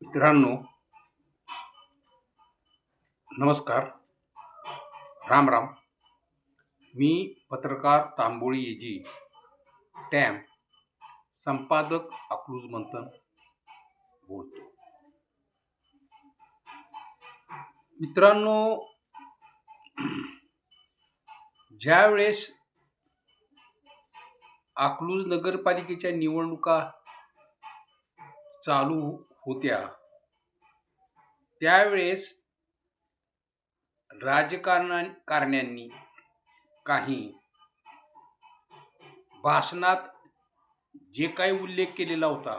मित्रांनो, नमस्कार. राम राम. मी पत्रकार तांबोळी येजी टॅम संपादक अकलूज मंथन बोलतो. मित्रांनो, ज्या वेळेस अकलूज नगरपालिकेच्या निवडणुका चालू होत्या त्यावेळेस राजकारण्यांनी काही भाषणात जे काही उल्लेख केलेला होता,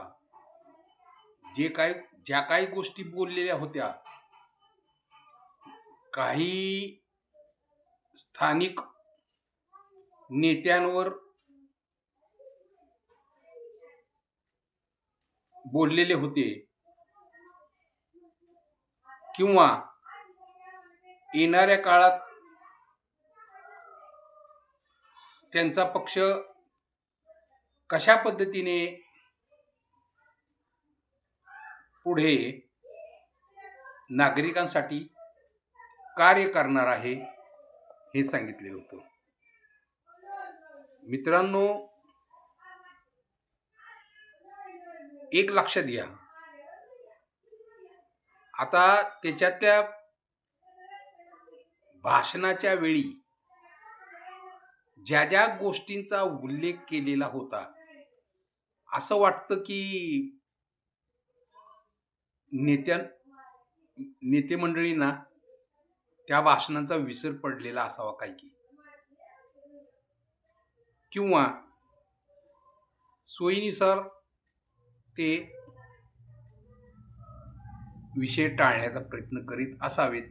ज्या काही गोष्टी बोललेल्या होत्या, काही स्थानिक नेत्यांवर बोललेले होते किंवा येणाऱ्या काळात त्यांचा पक्ष कशा पद्धतीने पुढे नागरिकांसाठी कार्य करणार आहे हे सांगितले होते. मित्रांनो, एक लक्षात घ्या, आता त्याच्यातल्या भाषणाच्या वेळी ज्या ज्या गोष्टींचा उल्लेख केलेला होता, असं वाटतं की नेते मंडळींना त्या भाषणांचा विसर पडलेला असावा काय की, किंवा सोयीनुसार ते विषय टाळण्याचा प्रयत्न करीत असावेत,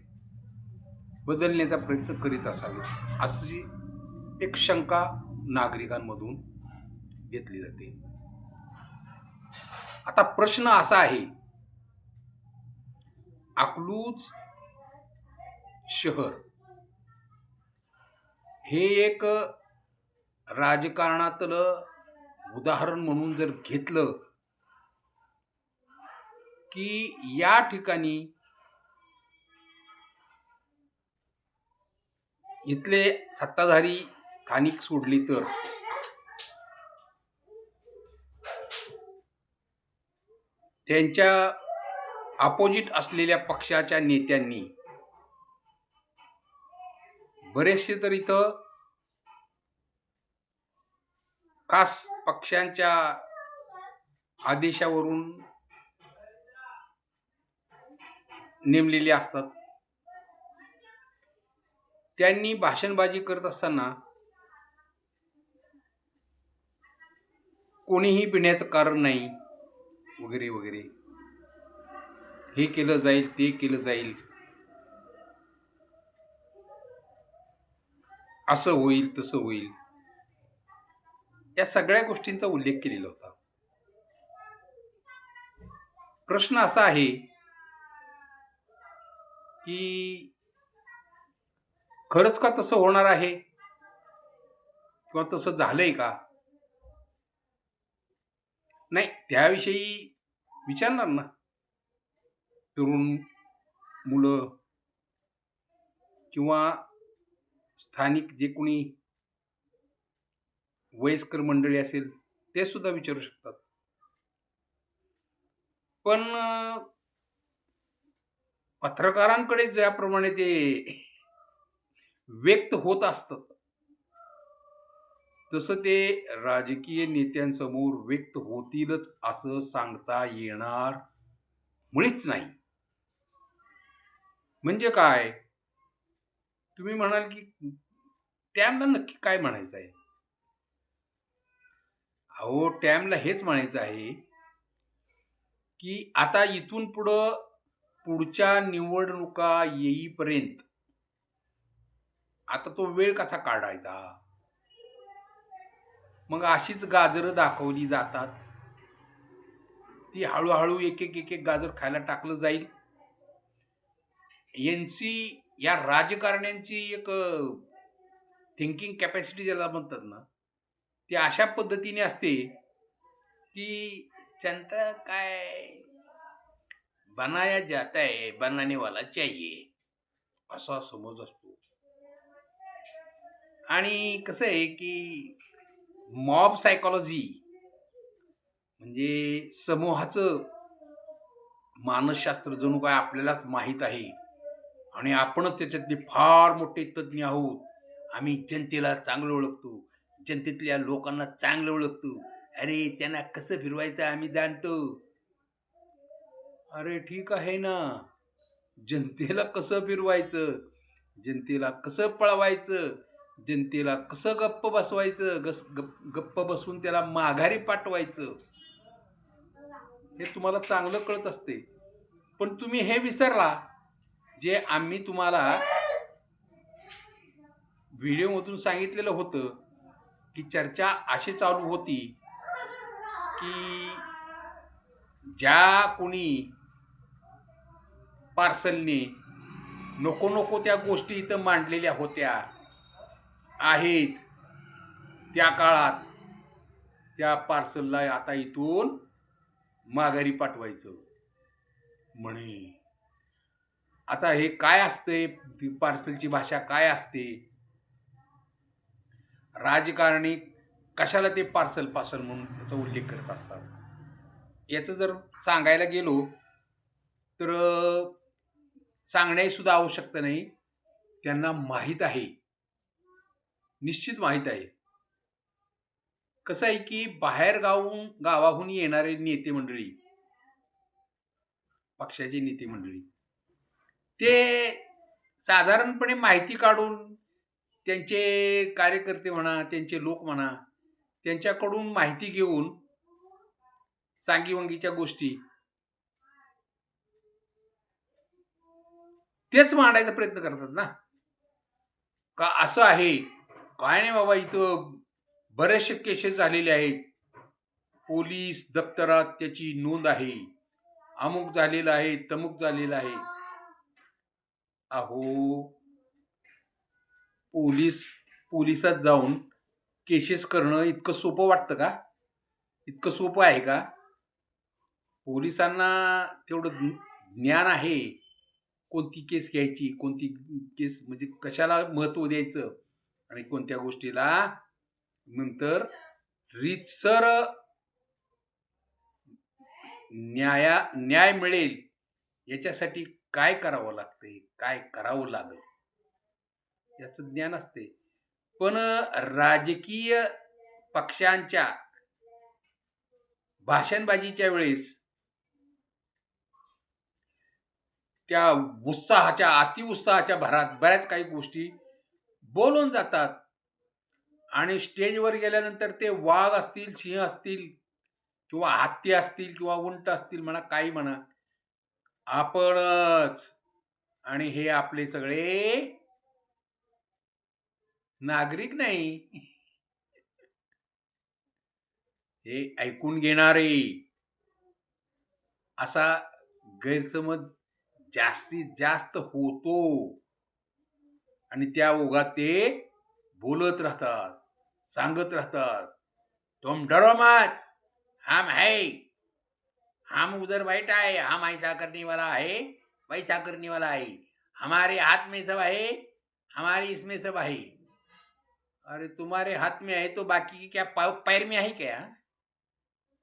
बदलण्याचा प्रयत्न करीत असावेत, अशी एक शंका नागरिकांमधून घेतली जाते. आता प्रश्न असा आहे, अकलूज शहर हे एक राजकारणातलं उदाहरण म्हणून जर घेतलं की या ठिकाणी इथले सत्ताधारी स्थानिक सोडली तर त्यांच्या अपोजिट असलेल्या पक्षाच्या नेत्यांनी बरेचसे तर इथं खास पक्षांच्या आदेशावरून नेमलेले असतात. त्यांनी भाषणबाजी करत असताना कोणीही भिण्याचं कारण नाही वगैरे वगैरे, हे केलं जाईल, ते केलं जाईल, असं होईल, तसं होईल, या सगळ्या गोष्टींचा उल्लेख केलेला होता. प्रश्न असा आहे की खरंच का तसं होणार आहे किंवा तसं झालंय का? नाही, त्याविषयी विचारणार ना तरुण मुलं किंवा स्थानिक जे कोणी वयस्कर मंडळी असेल ते सुद्धा विचारू शकतात. पण पत्रकारांकडे ज्याप्रमाणे ते व्यक्त होत असतात तसं ते राजकीय नेत्यांसमोर व्यक्त होतीलच असं सांगता येणार मुळीच नाही. म्हणजे काय, तुम्ही म्हणाल की टॅमला नक्की काय म्हणायचं आहे? अहो, टॅमला हेच म्हणायचं आहे की आता इथून पुढच्या निवडणुका येईपर्यंत आता तो वेळ कसा काढायचा? मग अशीच गाजरं दाखवली जातात, ती हळूहळू एक एक गाजर खायला टाकलं जाईल. यांची या राजकारण्यांची एक थिंकिंग कॅपॅसिटी ज्याला म्हणतात ना, ती अशा पद्धतीने असते, की जनता काय बनाया जाता है, बनाने वाला चाहिए, असा समज असतो. आणि कसं आहे, की मॉब सायकॉलॉजी म्हणजे समूहाचं मानसशास्त्र जणू काय आपल्यालाच माहीत आहे आणि आपणच त्याच्यातले फार मोठे तज्ञ आहोत. आम्ही जनतेला चांगलं ओळखतो. जनतेतल्या लोकांना चांगलं ओळखतो. अरे, त्यांना कसं फिरवायचं आम्ही जाणतो. अरे, ठीक आहे ना. जनतेला कसं फिरवायचं, जनतेला कसं पळवायचं, जनतेला कसं गप्प बसवायचं, गप्प बसवून त्याला माघारी पाठवायचं, हे तुम्हाला चांगलं कळत असते. पण तुम्ही हे विसरला, जे आम्ही तुम्हाला व्हिडिओमधून सांगितलेलं होतं, की चर्चा अशी चालू होती, की ज्या कोणी पार्सलने नको नको त्या गोष्टी इथं मांडलेल्या होत्या आहेत, त्या काळात त्या पार्सलला आता इथून माघारी पाठवायचं म्हणे. आता हे काय असते, ती पार्सलची भाषा काय असते, राजकारणी कशाला ते पार्सल पार्सल म्हणून त्याचा उल्लेख करत असतात. याचं जर सांगायला गेलो तर सांगण्याची सुद्धा आवश्यकता नाही. त्यांना माहीत आहे, निश्चित माहीत आहे. कसं आहे, की बाहेर गावाहून येणारे नेते मंडळी, पक्षाचे नेते मंडळी, ते साधारणपणे माहिती काढून त्यांचे कार्यकर्ते म्हणा, त्यांचे लोक म्हणा, त्यांच्याकडून माहिती घेऊन सांगीवंगीच्या गोष्टी तेच मांडायचा प्रयत्न करतात ना. का असं आहे, काय नाही बाबा, इथं बरेचसे केसेस झालेले आहेत, पोलीस दप्तरात त्याची नोंद आहे, अमुक झालेलं आहे, तमुक झालेलं आहे. अहो, पोलिसात जाऊन केसेस करणं इतकं सोपं वाटतं का? इतकं सोपं आहे का? पोलिसांना तेवढं ज्ञान आहे, कोणती केस घ्यायची, कोणती केस म्हणजे कशाला महत्त्व द्यायचं आणि कोणत्या गोष्टीला नंतर रीतसर न्याय मिळेल याच्यासाठी काय करावं लागते, काय करावं लागेल याचं ज्ञान असते. पण राजकीय पक्षांच्या भाषणबाजीच्या वेळेस त्या अतिउत्साहाच्या भरात बऱ्याच काही गोष्टी बोलून जातात आणि स्टेजवर गेल्यानंतर ते वाघ असतील, सिंह असतील किंवा हत्ती असतील किंवा उंट असतील म्हणा, काही म्हणा, आपणच आणि हे आपले सगळे नागरिक नाही, हे ऐकून घेणारे, असा गैरसमज जास्तीत जास्त होतो आणि त्या ओघात ते बोलत राहतात, सांगत राहतात, तुम डरो मत, हम है, हम उधर बैठा है, हम ऐसा करने वाला है, वैसा करने वाला है, हमारे हाथ में सब है, हमारे इसमें सब है. अरे, तुम्हारे हात में आहे तो बाकी की क्या पैर में आहे क्या?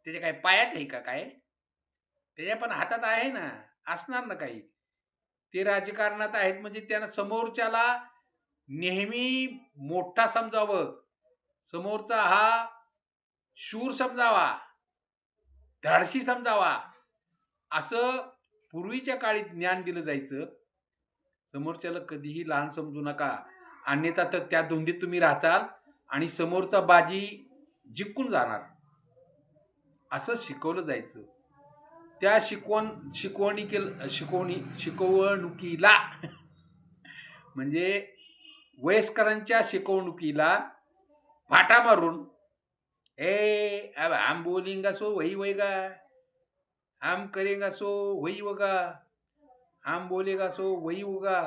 त्याच्या काय पायात आहे का काय? त्याच्या पण हातात आहे ना, असणार ना काही. ते राजकारणात आहेत म्हणजे त्यांना समोरच्याला नेहमी मोठा समजावं, समोरचा हा शूर समजावा, धाडशी समजावा, असं पूर्वीच्या काळी ज्ञान दिलं जायचं. समोरच्याला कधीही लहान समजू नका, अन्यथा तर त्या धुंदीत तुम्ही राहचाल आणि समोरचा बाजी जिंकून जाणार, असं शिकवलं जायचं. त्या शिकवणुकीला म्हणजे वयस्करांच्या शिकवणुकीला फाटा मारून, अब हम बोलेंगा सो वही होएगा, हम करेगा सो वही होगा, हम बोलेगा सो वही होगा,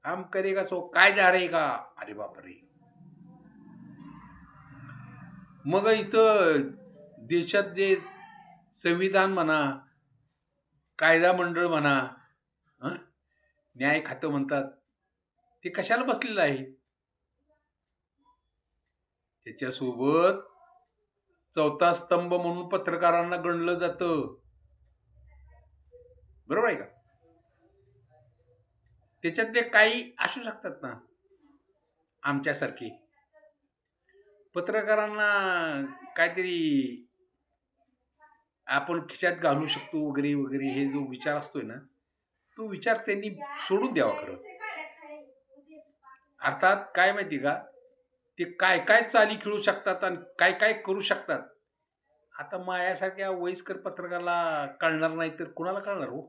हम करेगा सो कायदा रहेगा. अरे बापरे, मग इथं देशात जे संविधान म्हणा, कायदा मंडळ म्हणा, हं, न्याय खातं म्हणतात, ते कशाला बसलेलं आहे? त्याच्यासोबत चौथा स्तंभ म्हणून पत्रकारांना गणलं जातं. बरोबर आहे का? त्याच्यातले काही असू शकतात ना आमच्यासारखे. पत्रकारांना काहीतरी आपण खिशात घालू शकतो वगैरे वगैरे हे जो विचार असतोय ना, तो विचार त्यांनी सोडून द्यावा खरं. अर्थात काय माहिती का, ते काय काय चाली खेळू शकतात आणि काय काय करू शकतात. आता माझ्यासारख्या वयस्कर पत्रकाराला कळणार नाही तर कुणाला कळणार हो?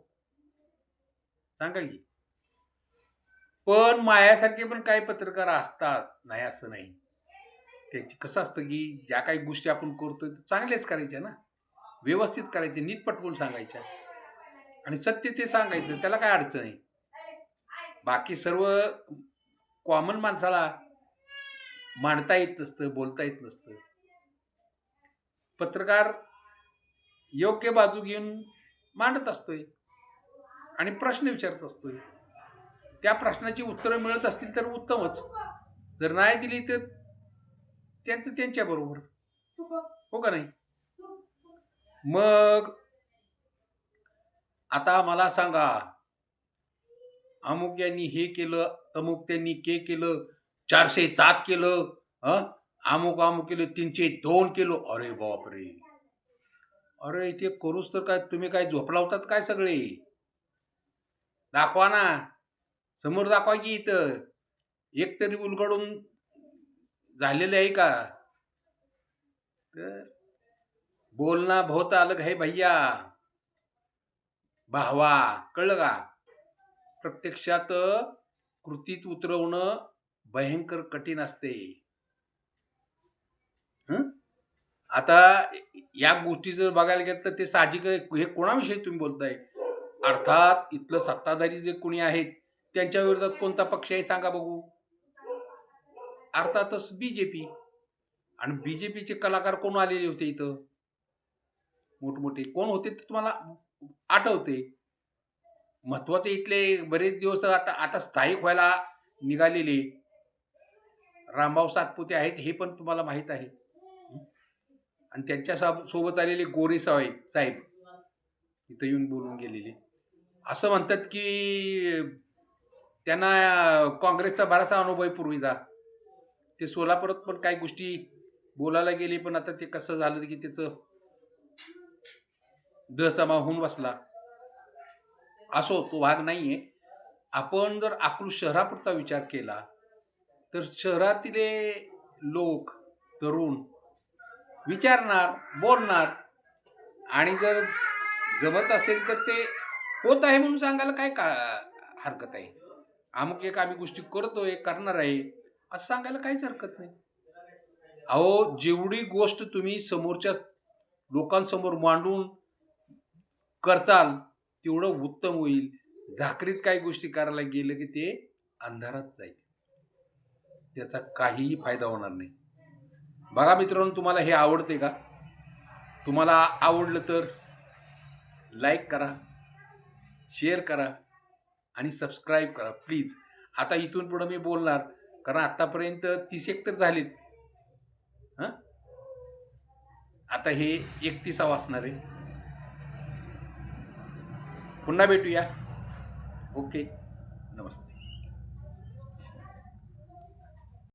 सांगा की. पण माझ्यासारखे पण काही पत्रकार असतात, नाही असं नाही. त्यांची कसं असतं की ज्या काही गोष्टी आपण करतोय त्या चांगल्याच करायच्या ना, व्यवस्थित करायच्या, नीट पटवून सांगायच्या आणि सत्य ते सांगायचं, त्याला काय अडचण आहे. बाकी सर्व कॉमन माणसाला मांडता येत नसतं, बोलता येत नसतं. पत्रकार योग्य बाजू घेऊन मांडत असतोय आणि प्रश्न विचारत असतोय. त्या प्रश्नाची उत्तरं मिळत असतील तर उत्तमच. जर नाही दिली तर त्यांचं त्यांच्या बरोबर. हो का नाही? मग आता मला सांगा, अमुक यांनी हे केलं, तमुक त्यांनी ते केलं, 407 केलं, अमुक अमुक केलं, 302 केलं. अरे बापरे! अरे इथे करूच तर काय तुम्ही काय झोपला होतात काय सगळे? दाखवा ना. समोर दाखवा की इथं. एक तरी उलगडून झालेलं आहे का? तर बोलना बहुत अलग है भैया. भावा, कळलं का? प्रत्यक्षात कृतीत उतरवणं भयंकर कठीण असते. हं? आता या गोष्टी जर बघायला गेलं तर ते साहजिक आहे. हे कोणाविषयी तुम्ही बोलताय? अर्थात इथलं सत्ताधारी जे कोणी आहेत त्यांच्या विरोधात कोणता पक्ष आहे सांगा बघू? अर्थातच बीजेपी. आणि बीजेपीचे कलाकार कोण आलेले होते इथं? मोठमोठे कोण होते ते तुम्हाला आठवते? महत्वाचे इथले बरेच दिवस आता आता स्थायिक व्हायला निघालेले रामभाऊ सातपुते आहेत हे पण तुम्हाला माहीत आहे. आणि त्यांच्या सोबत आलेले गोरे साहेब इथं येऊन बोलून गेलेले. असं म्हणतात की त्यांना काँग्रेसचा बराचसा अनुभव आहे पूर्वीचा. ते सोलापुरात पण काही गोष्टी बोलायला गेले पण आता ते कसं झालं की त्याचं दहजमा होऊन बसला. असो तो भाग नाहीये. आपण जर अकलूज शहरापुरता विचार केला तर शहरातले लोक, तरुण विचारणार, बोलणार आणि जर जमत असेल तर ते होत आहे म्हणून सांगायला काय का हरकत आहे. अमुक एक आम्ही गोष्टी करतोय, करणार आहे असं सांगायला काहीच हरकत नाही. अहो जेवढी गोष्ट तुम्ही समोरच्या लोकांसमोर मांडून करचाल तेवढं उत्तम होईल. झाकरीत काही गोष्टी करायला गेलं की ते अंधारात जाईल. त्याचा काहीही फायदा होणार नाही. बघा मित्रांनो, तुम्हाला हे आवडते का? तुम्हाला आवडलं तर लाईक करा, शेअर करा आणि सबस्क्राईब करा प्लीज. आता इथून पुढे मी बोलणार कारण आतापर्यंत 30 एक तर झालीत. आता हे 31वा असणार आहे. पुन्हा भेटूया. ओके, नमस्ते.